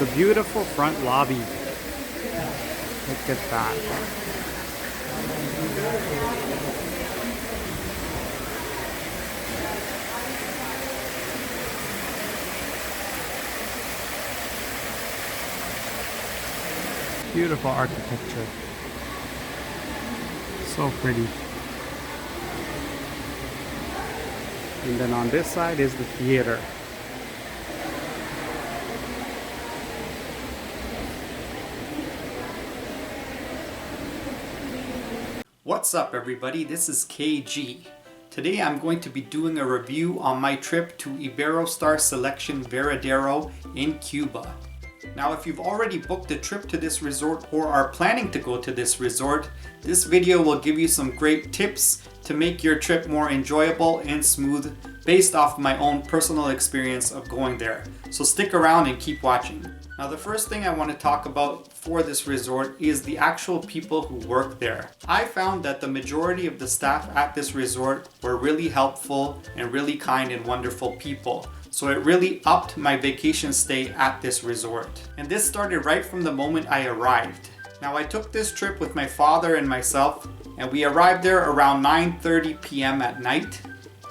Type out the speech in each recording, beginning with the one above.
The beautiful front lobby. Look at that. Beautiful architecture. So pretty. And then on this side is the theater. What's up everybody, this is KG. Today I'm going to be doing a review on my trip to Iberostar Selection Varadero in Cuba. Now if you've already booked a trip to this resort or are planning to go to this resort, this video will give you some great tips to make your trip more enjoyable and smooth based off my own personal experience of going there. So stick around and keep watching. Now the first thing I want to talk about for this resort is the actual people who work there. I found that the majority of the staff at this resort were really helpful and really kind and wonderful people. So it really upped my vacation stay at this resort. And this started right from the moment I arrived. Now I took this trip with my father and myself, and we arrived there around 9:30 p.m. at night.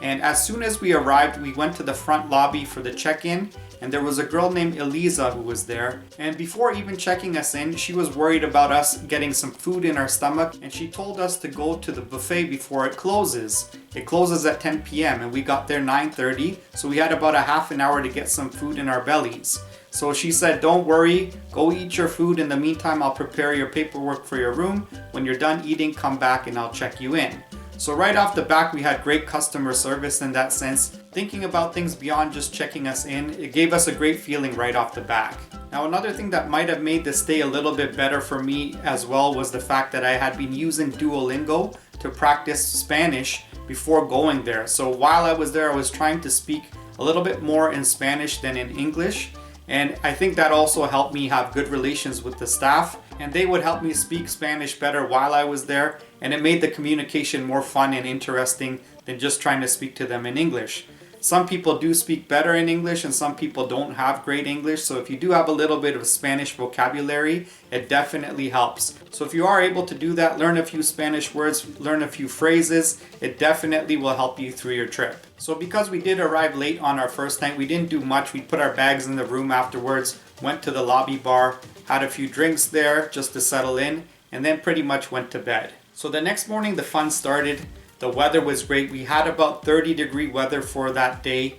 And as soon as we arrived, we went to the front lobby for the check-in, and there was a girl named Eliza who was there. And before even checking us in, she was worried about us getting some food in our stomach, and she told us to go to the buffet before it closes. It closes at 10 p.m. and we got there 9:30, so we had about a half an hour to get some food in our bellies. So she said, don't worry, go eat your food. In the meantime, I'll prepare your paperwork for your room. When you're done eating, come back and I'll check you in. So right off the bat, we had great customer service in that sense. Thinking about things beyond just checking us in, it gave us a great feeling right off the bat. Now another thing that might have made the stay a little bit better for me as well was the fact that I had been using Duolingo to practice Spanish before going there. So while I was there, I was trying to speak a little bit more in Spanish than in English. And I think that also helped me have good relations with the staff, and they would help me speak Spanish better while I was there, and it made the communication more fun and interesting than just trying to speak to them in English. Some people do speak better in English and some people don't have great English, so if you do have a little bit of Spanish vocabulary, it definitely helps. So if you are able to do that, learn a few Spanish words, learn a few phrases, it definitely will help you through your trip. So because we did arrive late on our first night, we didn't do much. We put our bags in the room afterwards, went to the lobby bar, had a few drinks there just to settle in, and then pretty much went to bed. So the next morning the fun started. The weather was great. We had about 30-degree weather for that day.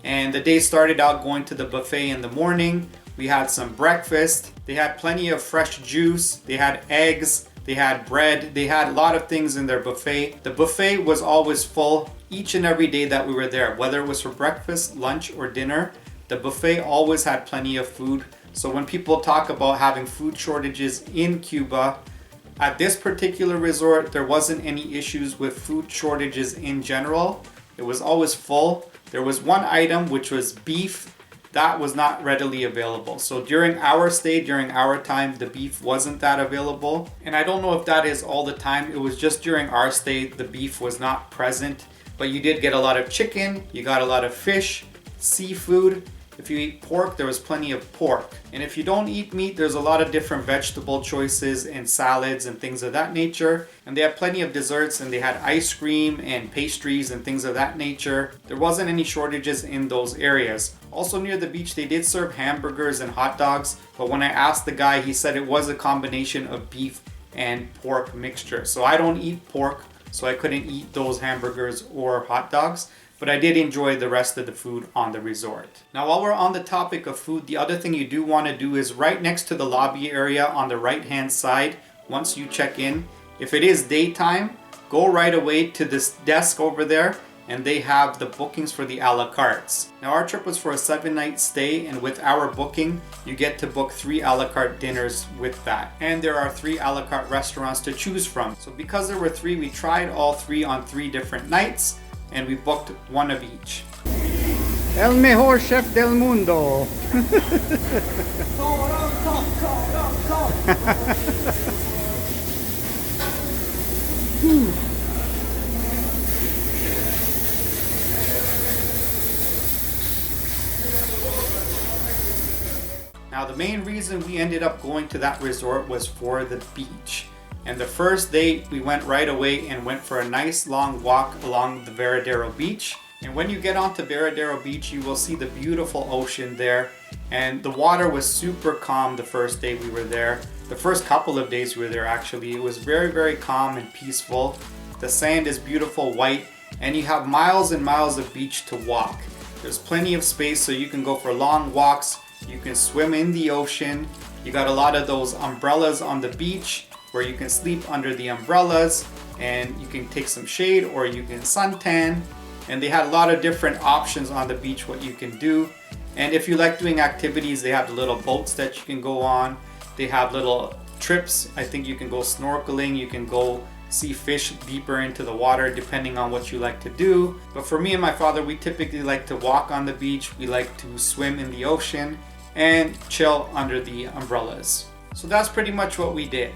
And the day started out going to the buffet in the morning. We had some breakfast. They had plenty of fresh juice. They had eggs. They had bread. They had a lot of things in their buffet. The buffet was always full each and every day that we were there. Whether it was for breakfast, lunch, or dinner, the buffet always had plenty of food. So when people talk about having food shortages in Cuba, at this particular resort, there wasn't any issues with food shortages in general. It was always full. There was one item, which was beef, that was not readily available. So during our stay, during our time, the beef wasn't that available. And I don't know if that is all the time. It was just during our stay, the beef was not present. But you did get a lot of chicken, you got a lot of fish, seafood. If you eat pork, there was plenty of pork. And if you don't eat meat, there's a lot of different vegetable choices and salads and things of that nature. And they had plenty of desserts, and they had ice cream and pastries and things of that nature. There wasn't any shortages in those areas. Also near the beach, they did serve hamburgers and hot dogs. But when I asked the guy, he said it was a combination of beef and pork mixture. So I don't eat pork, so I couldn't eat those hamburgers or hot dogs. But I did enjoy the rest of the food on the resort. Now while we're on the topic of food, the other thing you do want to do is right next to the lobby area on the right hand side, once you check in, if it is daytime, go right away to this desk over there, and they have the bookings for the a la cartes. Now our trip was for a 7-night stay, and with our booking, you get to book 3 a la carte dinners with that. And there are 3 a la carte restaurants to choose from. So because there were 3, we tried all 3 on 3 different nights, and we booked one of each. El mejor chef del mundo. Now the the main reason we ended up going to that resort was for the beach. And the first day we went right away and went for a nice long walk along the Varadero Beach. And when you get onto Varadero Beach, you will see the beautiful ocean there. And the water was super calm the first day we were there. The first couple of days we were there actually. It was very, very calm and peaceful. The sand is beautiful white and you have miles and miles of beach to walk. There's plenty of space so you can go for long walks. You can swim in the ocean. You got a lot of those umbrellas on the beach where you can sleep under the umbrellas and you can take some shade or you can suntan. And they had a lot of different options on the beach what you can do. And if you like doing activities, they have the little boats that you can go on. They have little trips. I think you can go snorkeling, you can go see fish deeper into the water depending on what you like to do. But for me and my father, we typically like to walk on the beach. We like to swim in the ocean and chill under the umbrellas. So that's pretty much what we did.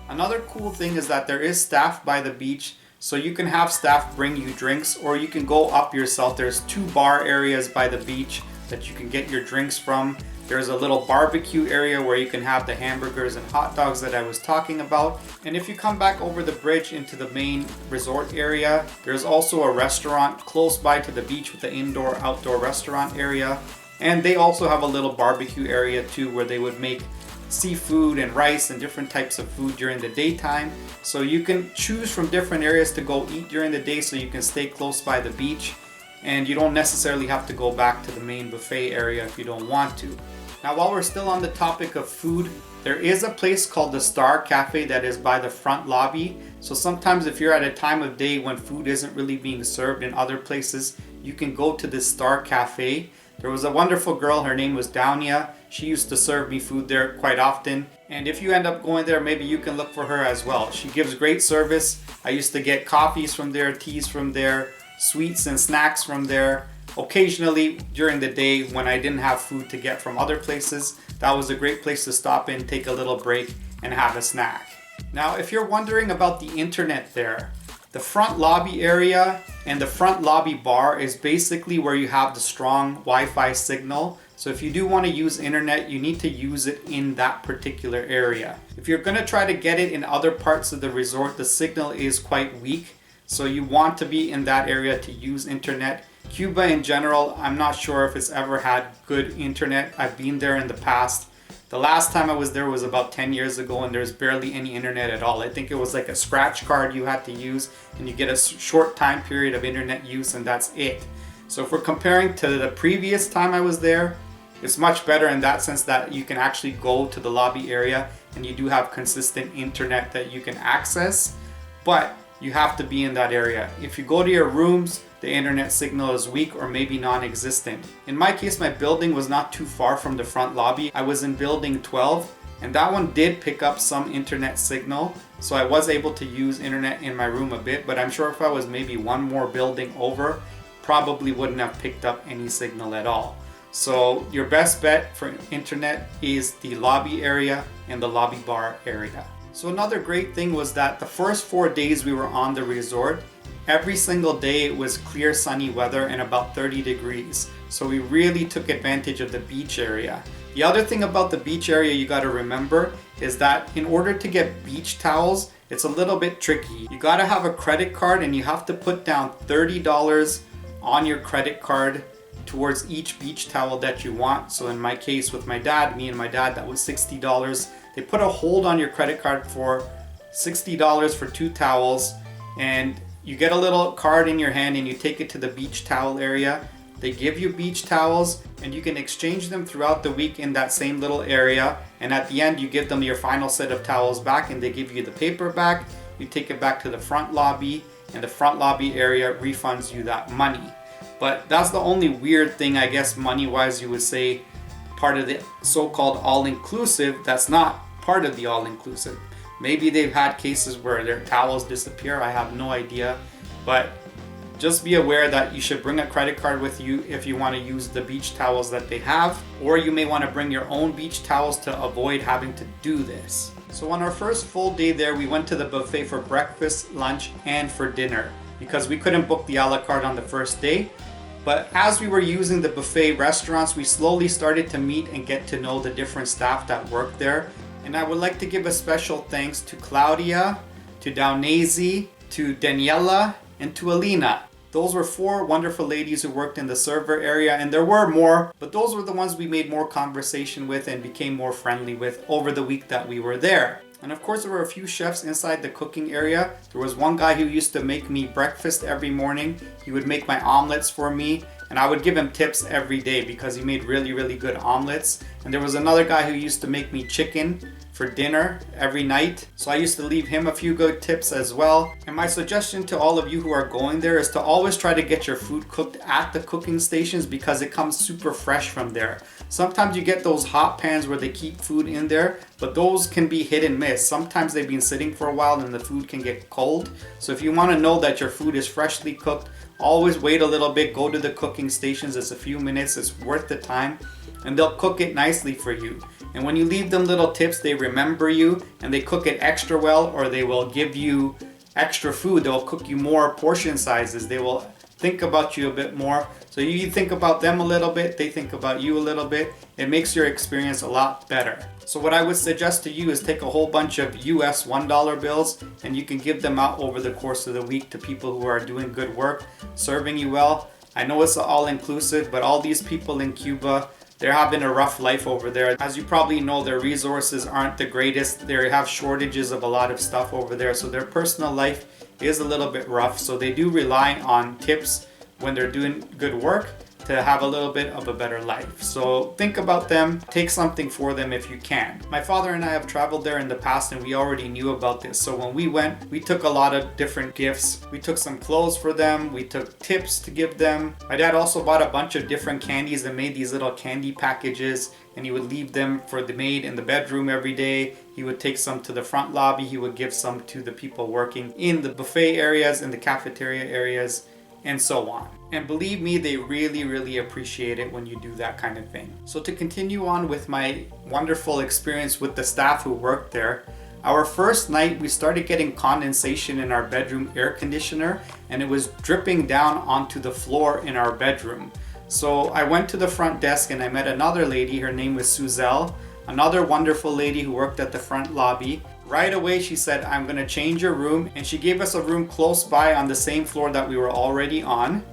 Another cool thing is that there is staff by the beach. So you can have staff bring you drinks or you can go up yourself. There's 2 bar areas by the beach that you can get your drinks from. There's a little barbecue area where you can have the hamburgers and hot dogs that I was talking about. And if you come back over the bridge into the main resort area, there's also a restaurant close by to the beach with the indoor-outdoor restaurant area. And they also have a little barbecue area too where they would make seafood and rice and different types of food during the daytime. So you can choose from different areas to go eat during the day so you can stay close by the beach. And you don't necessarily have to go back to the main buffet area if you don't want to. Now while we're still on the topic of food, there is a place called the Star Cafe that is by the front lobby. So sometimes if you're at a time of day when food isn't really being served in other places, you can go to this Star Cafe. There was a wonderful girl, her name was Downia. She used to serve me food there quite often. And if you end up going there, maybe you can look for her as well. She gives great service. I used to get coffees from there, teas from there, sweets and snacks from there. Occasionally during the day when I didn't have food to get from other places, that was a great place to stop in, take a little break and have a snack. Now if you're wondering about the internet there, the front lobby area and the front lobby bar is basically where you have the strong Wi-Fi signal. So if you do want to use internet, you need to use it in that particular area. If you're going to try to get it in other parts of the resort, the signal is quite weak. So you want to be in that area to use internet. Cuba in general, I'm not sure if it's ever had good internet. I've been there in the past. The last time I was there was about 10 years ago and there's barely any internet at all. I think it was like a scratch card you had to use and you get a short time period of internet use and that's it. So if we're comparing to the previous time I was there, it's much better in that sense that you can actually go to the lobby area and you do have consistent internet that you can access, but you have to be in that area. If you go to your rooms, the internet signal is weak or maybe non-existent. In my case, my building was not too far from the front lobby. I was in building 12 and that one did pick up some internet signal. So I was able to use internet in my room a bit, but I'm sure if I was maybe one more building over, probably wouldn't have picked up any signal at all. So your best bet for internet is the lobby area and the lobby bar area. So another great thing was that the first 4 days we were on the resort, every single day it was clear sunny weather and about 30 degrees. So we really took advantage of the beach area. The other thing about the beach area you got to remember is that in order to get beach towels, it's a little bit tricky. You got to have a credit card and you have to put down $30 on your credit card towards each beach towel that you want. So in my case with my dad, me and my dad, that was $60. They put a hold on your credit card for $60 for 2 towels and you get a little card in your hand and you take it to the beach towel area. They give you beach towels and you can exchange them throughout the week in that same little area. And at the end, you give them your final set of towels back and they give you the paper back. You take it back to the front lobby and the front lobby area refunds you that money. But that's the only weird thing, I guess, money-wise, you would say, part of the so-called all-inclusive that's not part of the all-inclusive. Maybe they've had cases where their towels disappear, I have no idea. But just be aware that you should bring a credit card with you if you want to use the beach towels that they have, or you may want to bring your own beach towels to avoid having to do this. So on our first full day there, we went to the buffet for breakfast, lunch, and for dinner because we couldn't book the a la carte on the first day. But as we were using the buffet restaurants, we slowly started to meet and get to know the different staff that worked there. And I would like to give a special thanks to Claudia, to Daunesi, to Daniela, and to Alina. Those were 4 wonderful ladies who worked in the server area, and there were more, but those were the ones we made more conversation with and became more friendly with over the week that we were there. And of course there were a few chefs inside the cooking area. There was one guy who used to make me breakfast every morning. He would make my omelets for me, and I would give him tips every day because he made really good omelets. And there was another guy who used to make me chicken for dinner every night, so I used to leave him a few good tips as well. And my suggestion to all of you who are going there is to always try to get your food cooked at the cooking stations because it comes super fresh from there. Sometimes you get those hot pans where they keep food in there, but those can be hit and miss. Sometimes they've been sitting for a while and the food can get cold. So if you want to know that your food is freshly cooked, always wait a little bit, go to the cooking stations. It's a few minutes, it's worth the time, and they'll cook it nicely for you. And when you leave them little tips, they remember you and they cook it extra well, or they will give you extra food. They'll cook you more portion sizes. They will think about you a bit more. So you think about them a little bit, they think about you a little bit. It makes your experience a lot better. So what I would suggest to you is take a whole bunch of US $1 bills and you can give them out over the course of the week to people who are doing good work, serving you well. I know it's all inclusive, but all these people in Cuba, they're having a rough life over there. As you probably know, their resources aren't the greatest. They have shortages of a lot of stuff over there. So their personal life is a little bit rough. So they do rely on tips when they're doing good work to have a little bit of a better life. So think about them, take something for them if you can. My father and I have traveled there in the past and we already knew about this. So when we went, we took a lot of different gifts. We took some clothes for them, we took tips to give them. My dad also bought a bunch of different candies and made these little candy packages, and he would leave them for the maid in the bedroom every day. He would take some to the front lobby, he would give some to the people working in the buffet areas, in the cafeteria areas, and so on. And believe me, they really appreciate it when you do that kind of thing. So to continue on with my wonderful experience with the staff who worked there, our first night we started getting condensation in our bedroom air conditioner, and it was dripping down onto the floor in our bedroom. So I went to the front desk and I met another lady. Her name was Suzelle, another wonderful lady who worked at the front lobby. Right away she said, I'm gonna change your room, and she gave us a room close by on the same floor that we were already on.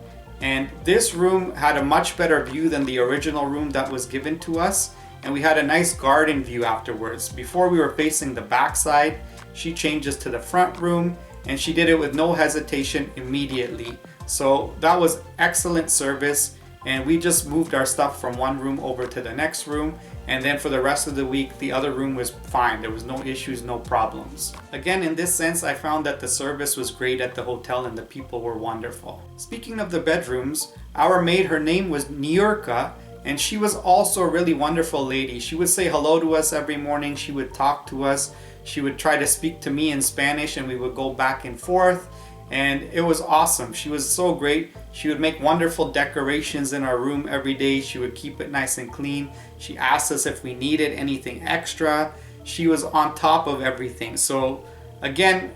And this room had a much better view than the original room that was given to us, and we had a nice garden view afterwards. Before we were facing the back side, she changed us to the front room, and she did it with no hesitation immediately. So that was excellent service. And we just moved our stuff from one room over to the next room, and then for the rest of the week the other room was fine. There was no issues, no problems. Again, in this sense, I found that the service was great at the hotel and the people were wonderful. Speaking of the bedrooms, our maid, her name was Niurka, and she was also a really wonderful lady. She would say hello to us every morning, she would talk to us, she would try to speak to me in Spanish, and we would go back and forth. And it was awesome. She was so great. She would make wonderful decorations in our room every day. She would keep it nice and clean. She asked us if we needed anything extra. She was on top of everything. So again,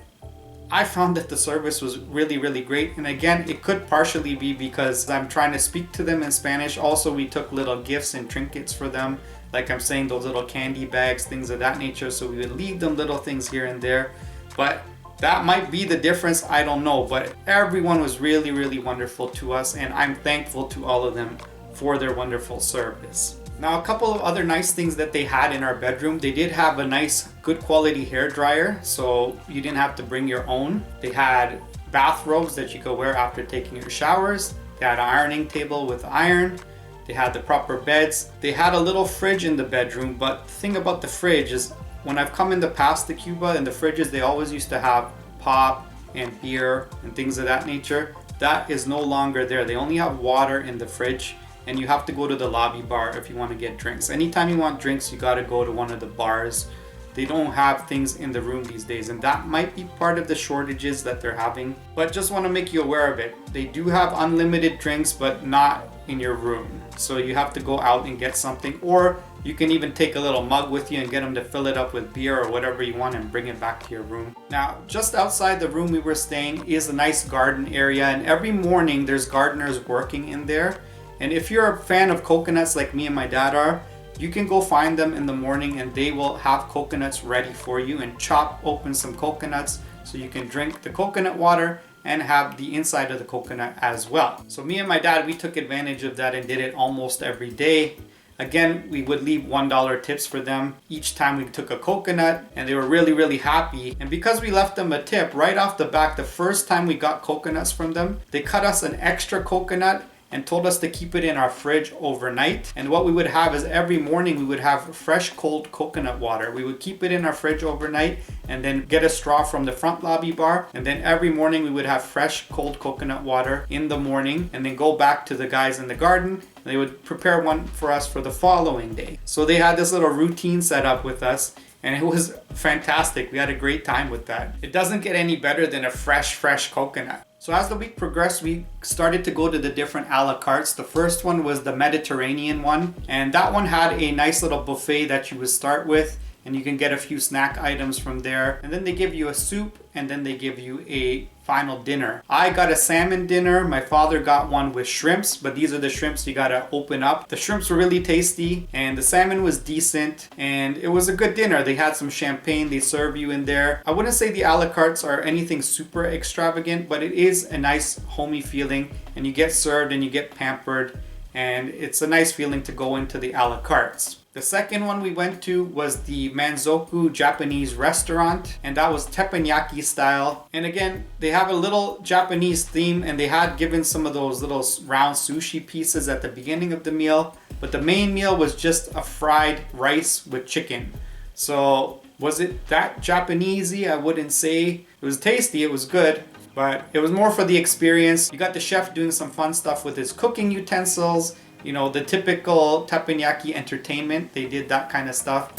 I found that the service was really great. And again, it could partially be because I'm trying to speak to them in Spanish. Also, we took little gifts and trinkets for them. Like I'm saying, those little candy bags, things of that nature. So we would leave them little things here and there. But that might be the difference, I don't know, but everyone was really wonderful to us, and I'm thankful to all of them for their wonderful service. Now, a couple of other nice things that they had in our bedroom. They did have a nice, good quality hair dryer, so you didn't have to bring your own. They had bathrobes that you could wear after taking your showers. They had an ironing table with iron. They had the proper beds. They had a little fridge in the bedroom, but the thing about the fridge is, when I've come in the past to Cuba, in the fridges they always used to have pop and beer and things of that nature. That is no longer there. They only have water in the fridge, and you have to go to the lobby bar if you want to get drinks. Anytime you want drinks, you got to go to one of the bars they don't have things in the room these days, and that might be part of the shortages that they're having. But just want to make you aware of it. They do have unlimited drinks, but not in your room. So you have to go out and get something, or you can even take a little mug with you and get them to fill it up with beer or whatever you want and bring it back to your room. Now, just outside the room we were staying is a nice garden area, and every morning there's gardeners working in there. And if you're a fan of coconuts like me and my dad are, you can go find them in the morning and they will have coconuts ready for you, and chop open some coconuts so you can drink the coconut water and have the inside of the coconut as well. So me and my dad, we took advantage of that and did it almost every day. Again, we would leave $1 tips for them each time we took a coconut, and they were really happy. And because we left them a tip right off the back, the first time we got coconuts from them, they cut us an extra coconut and told us to keep it in our fridge overnight. And what we would have is every morning we would have fresh cold coconut water. We would keep it in our fridge overnight and then get a straw from the front lobby bar, and then every morning we would have fresh cold coconut water in the morning, and then go back to the guys in the garden. They would prepare one for us for the following day. So they had this little routine set up with us, and it was fantastic. We had a great time with that. It doesn't get any better than a fresh coconut. So as the week progressed, we started to go to the different a la cartes. The first one was the Mediterranean one, and that one had a nice little buffet that you would start with, and you can get a few snack items from there. And then they give you a soup, and then they give you a final dinner. I got a salmon dinner. My father got one with shrimps, but these are the shrimps you gotta open up. The shrimps were really tasty, and the salmon was decent, and it was a good dinner. They had some champagne they serve you in there. I wouldn't say the a la cartes are anything super extravagant, but it is a nice homey feeling, and you get served and you get pampered, and it's a nice feeling to go into the a la cartes. The second one we went to was the Manzoku Japanese restaurant, and that was teppanyaki style. And again, they have a little Japanese theme, and they had given some of those little round sushi pieces at the beginning of the meal, but the main meal was just a fried rice with chicken. So was it that Japanesey? I wouldn't say. It was tasty, it was good, but it was more for the experience. You got the chef doing some fun stuff with his cooking utensils. You know, the typical teppanyaki entertainment. They did that kind of stuff.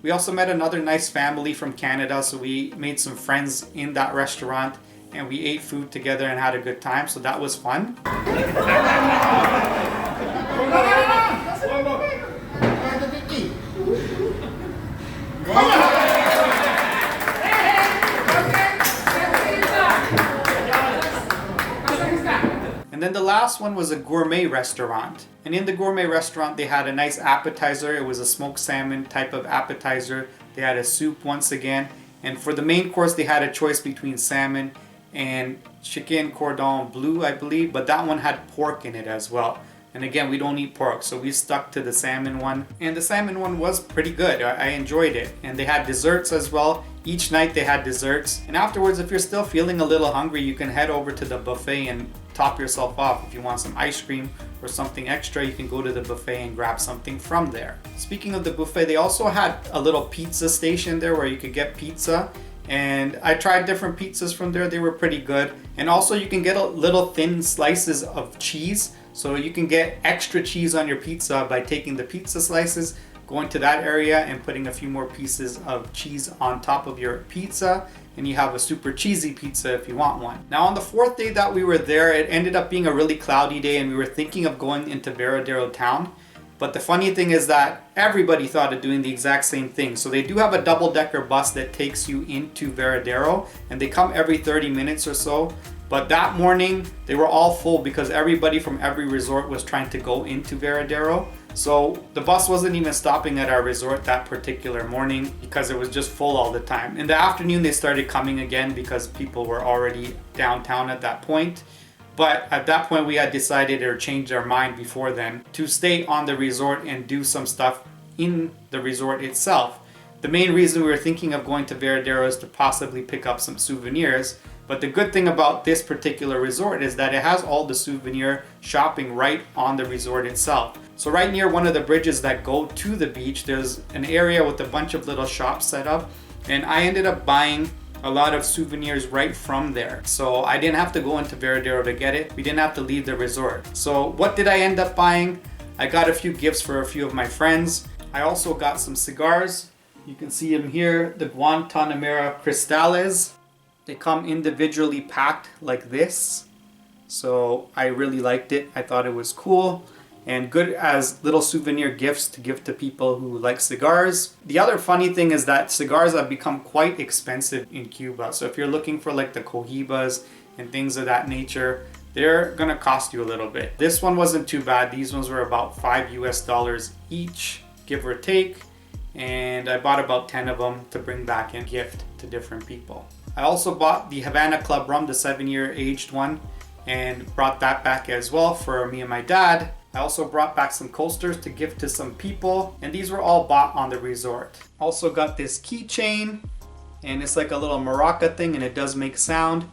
We also met another nice family from Canada, so we made some friends in that restaurant, and we ate food together and had a good time, so that was fun. And then the last one was a gourmet restaurant. And in the gourmet restaurant, they had a nice appetizer. It was a smoked salmon type of appetizer. They had a soup once again. And for the main course, they had a choice between salmon and chicken cordon bleu, I believe. But that one had pork in it as well. And again, we don't eat pork, so we stuck to the salmon one. And the salmon one was pretty good. I enjoyed it. And they had desserts as well. Each night they had desserts. And afterwards, if you're still feeling a little hungry, you can head over to the buffet and top yourself off. If you want some ice cream or something extra, you can go to the buffet and grab something from there. Speaking of the buffet, they also had a little pizza station there where you could get pizza. And I tried different pizzas from there. They were pretty good. And also you can get a little thin slices of cheese. So you can get extra cheese on your pizza by taking the pizza slices, going to that area and putting a few more pieces of cheese on top of your pizza, and you have a super cheesy pizza if you want one. Now on the fourth day that we were there, it ended up being a really cloudy day, and we were thinking of going into Varadero town. But the funny thing is that everybody thought of doing the exact same thing. So they do have a double-decker bus that takes you into Varadero, and they come every 30 minutes or so. But that morning, they were all full because everybody from every resort was trying to go into Varadero. So the bus wasn't even stopping at our resort that particular morning because it was just full all the time. In the afternoon, they started coming again because people were already downtown at that point. But at that point we had decided or changed our mind before then to stay on the resort and do some stuff in the resort itself. The main reason we were thinking of going to Varadero is to possibly pick up some souvenirs. But the good thing about this particular resort is that it has all the souvenir shopping right on the resort itself. So right near one of the bridges that go to the beach, there's an area with a bunch of little shops set up. And I ended up buying a lot of souvenirs right from there. So I didn't have to go into Varadero to get it. We didn't have to leave the resort. So what did I end up buying? I got a few gifts for a few of my friends. I also got some cigars. You can see them here, the Guantanamera Cristales. They come individually packed like this. So I really liked it. I thought it was cool and good as little souvenir gifts to give to people who like cigars. The other funny thing is that cigars have become quite expensive in Cuba. So if you're looking for like the Cohibas and things of that nature, they're gonna cost you a little bit. This one wasn't too bad. These ones were about $5 US each, give or take. And I bought about 10 of them to bring back and gift to different people. I also bought the Havana Club rum, the 7-year aged one, and brought that back as well for me and my dad. I also brought back some coasters to gift to some people, and these were all bought on the resort. Also got this keychain, and it's like a little maraca thing, and it does make sound.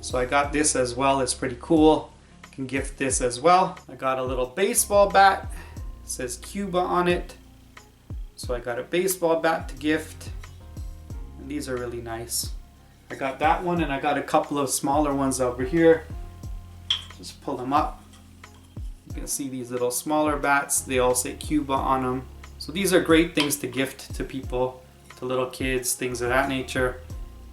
So I got this as well. It's pretty cool. I can gift this as well. I got a little baseball bat. It says Cuba on it. So I got a baseball bat to gift. And these are really nice. I got that one, and I got a couple of smaller ones over here. Just pull them up. You can see these little smaller bats. They all say Cuba on them. So these are great things to gift to people, to little kids, things of that nature.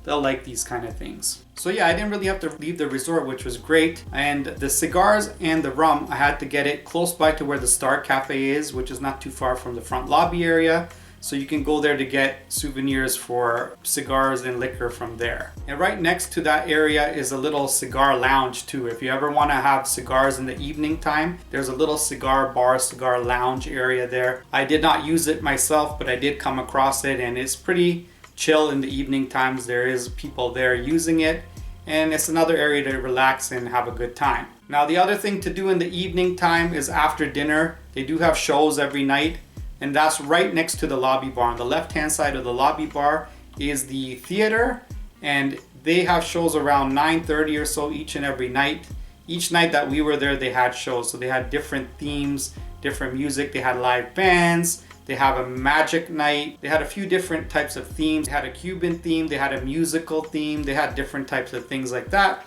They'll like these kind of things. So yeah, I didn't really have to leave the resort, which was great. And the cigars and the rum, I had to get it close by to where the Star Cafe is, which is not too far from the front lobby area. So you can go there to get souvenirs for cigars and liquor from there. And right next to that area is a little cigar lounge too. If you ever want to have cigars in the evening time, there's a little cigar bar, cigar lounge area there. I did not use it myself, but I did come across it, and it's pretty chill in the evening times. There is people there using it, and it's another area to relax and have a good time. Now the other thing to do in the evening time is after dinner, they do have shows every night, and that's right next to the lobby bar. On the left hand side of the lobby bar is the theater, and they have shows around 9:30 or so each and every night. Each night that we were there, they had shows. So they had different themes, different music. They had live bands. They have a magic night. They had a few different types of themes. They had a Cuban theme. They had a musical theme. They had different types of things like that.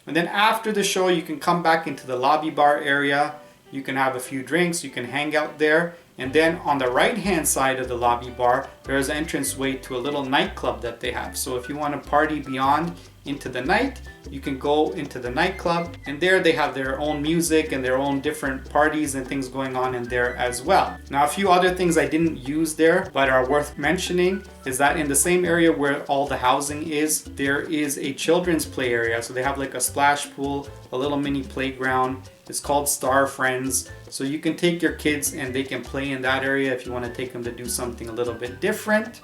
And then after the show, you can come back into the lobby bar area. You can have a few drinks, you can hang out there. And then on the right hand side of the lobby bar, there's an entranceway to a little nightclub that they have. So if you want to party beyond into the night, you can go into the nightclub, and there they have their own music and their own different parties and things going on in there as well. Now, a few other things I didn't use there but are worth mentioning is that in the same area where all the housing is, there is a children's play area. So they have like a splash pool, a little mini playground. It's called Star Friends. So you can take your kids and they can play in that area if you want to take them to do something a little bit different.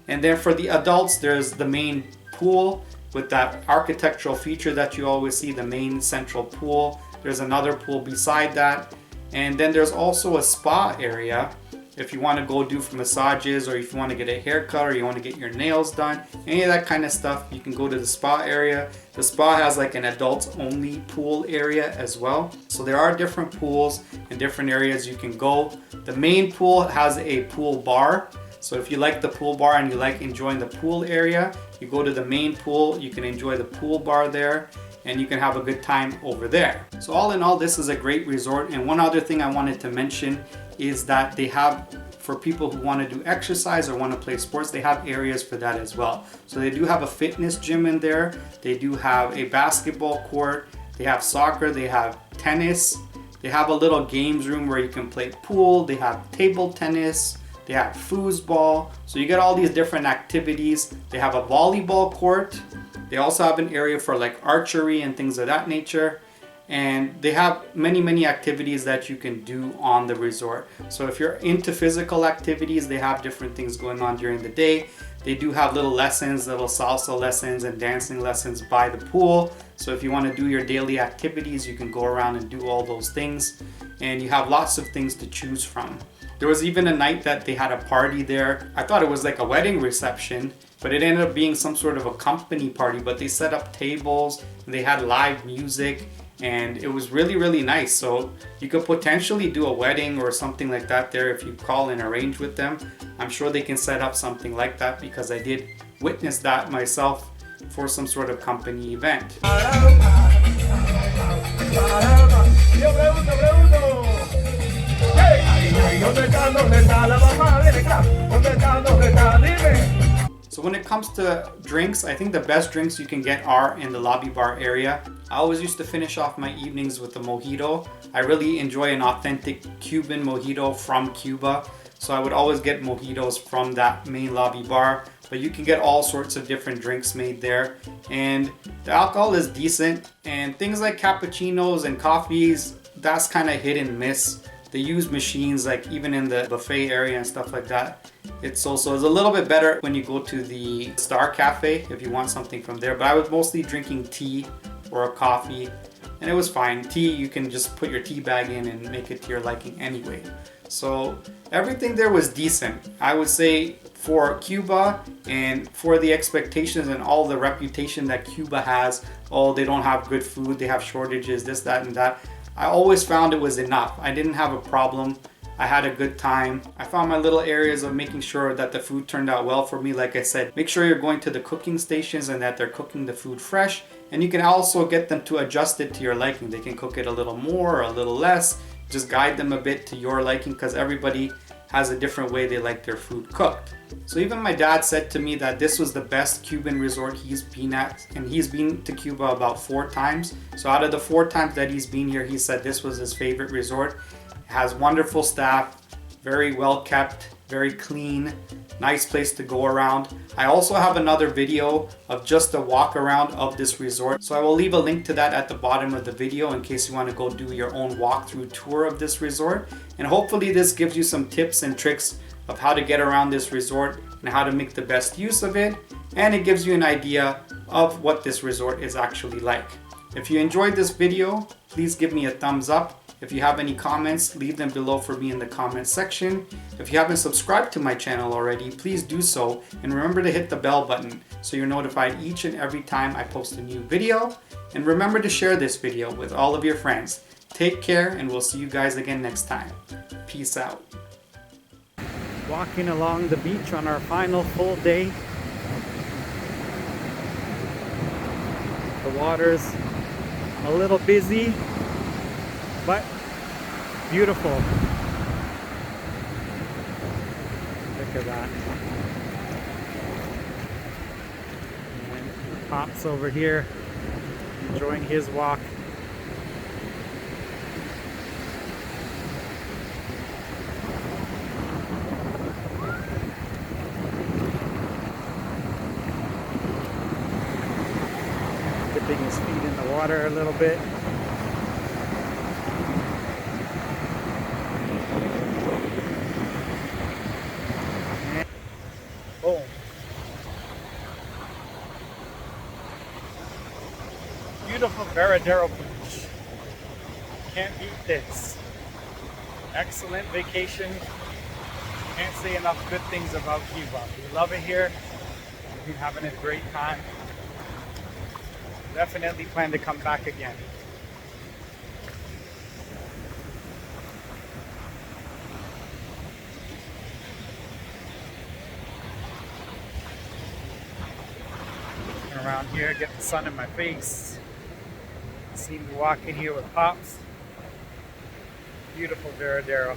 And then for the adults, there's the main pool with that architectural feature that you always see, the main central pool. There's another pool beside that. And then there's also a spa area if you want to go do for massages, or if you want to get a haircut, or you want to get your nails done, any of that kind of stuff, you can go to the spa area. The spa has like an adults only pool area as well. So there are different pools and different areas you can go. The main pool has a pool bar. So if you like the pool bar and you like enjoying the pool area, you go to the main pool, you can enjoy the pool bar there, and you can have a good time over there. So all in all, this is a great resort. And one other thing I wanted to mention is that they have, for people who want to do exercise or want to play sports, they have areas for that as well. So they do have a fitness gym in there. They do have a basketball court. They have soccer. They have tennis. They have a little games room where you can play pool. They have table tennis. They have foosball. So you get all these different activities. They have a volleyball court. They also have an area for like archery and things of that nature. And they have many activities that you can do on the resort. So if you're into physical activities, they have different things going on during the day. They do have little lessons, little salsa lessons and dancing lessons by the pool. So if you want to do your daily activities, you can go around and do all those things. And you have lots of things to choose from. There was even a night that they had a party there. I thought it was like a wedding reception, but it ended up being some sort of a company party. But they set up tables and they had live music, and it was really nice. So you could potentially do a wedding or something like that there if you call and arrange with them. I'm sure they can set up something like that, because I did witness that myself for some sort of company event. So when it comes to drinks, I think the best drinks you can get are in the lobby bar area. I always used to finish off my evenings with a mojito. I really enjoy an authentic Cuban mojito from Cuba. So I would always get mojitos from that main lobby bar. But you can get all sorts of different drinks made there. And the alcohol is decent. And things like cappuccinos and coffees, that's kind of hit and miss. They use machines like even in the buffet area and stuff like that. It's a little bit better when you go to the Star Cafe if you want something from there. But I was mostly drinking tea or a coffee, and it was fine. Tea, you can just put your tea bag in and make it to your liking anyway. So everything there was decent. I would say for Cuba and for the expectations and all the reputation that Cuba has, oh, they don't have good food, they have shortages, this, that, and that. I always found it was enough. I didn't have a problem. I had a good time. I found my little areas of making sure that the food turned out well for me. Like I said, make sure you're going to the cooking stations and that they're cooking the food fresh. And you can also get them to adjust it to your liking. They can cook it a little more or a little less. Just guide them a bit to your liking, because everybody has a different way they like their food cooked. So even my dad said to me that this was the best Cuban resort he's been at, and he's been to Cuba about 4 times. So out of the 4 times that he's been here, he said this was his favorite resort. It has wonderful staff, very well kept, very clean, nice place to go around. I also have another video of just a walk around of this resort. So I will leave a link to that at the bottom of the video in case you want to go do your own walkthrough tour of this resort. And hopefully this gives you some tips and tricks of how to get around this resort and how to make the best use of it. And it gives you an idea of what this resort is actually like. If you enjoyed this video, please give me a thumbs up. If you have any comments, leave them below for me in the comment section. If you haven't subscribed to my channel already, please do so. And remember to hit the bell button so you're notified each and every time I post a new video. And remember to share this video with all of your friends. Take care, and we'll see you guys again next time. Peace out. Walking along the beach on our final full day. The water's a little busy, but beautiful. Look at that. And Pops over here enjoying his walk. Dipping his feet in the water a little bit. And boom. Beautiful Varadero Beach. Can't beat this. Excellent vacation. Can't say enough good things about Cuba. We love it here. We're having a great time. Definitely plan to come back again. Turn around here, get the sun in my face. See me walking here with Pops. Beautiful Varadero.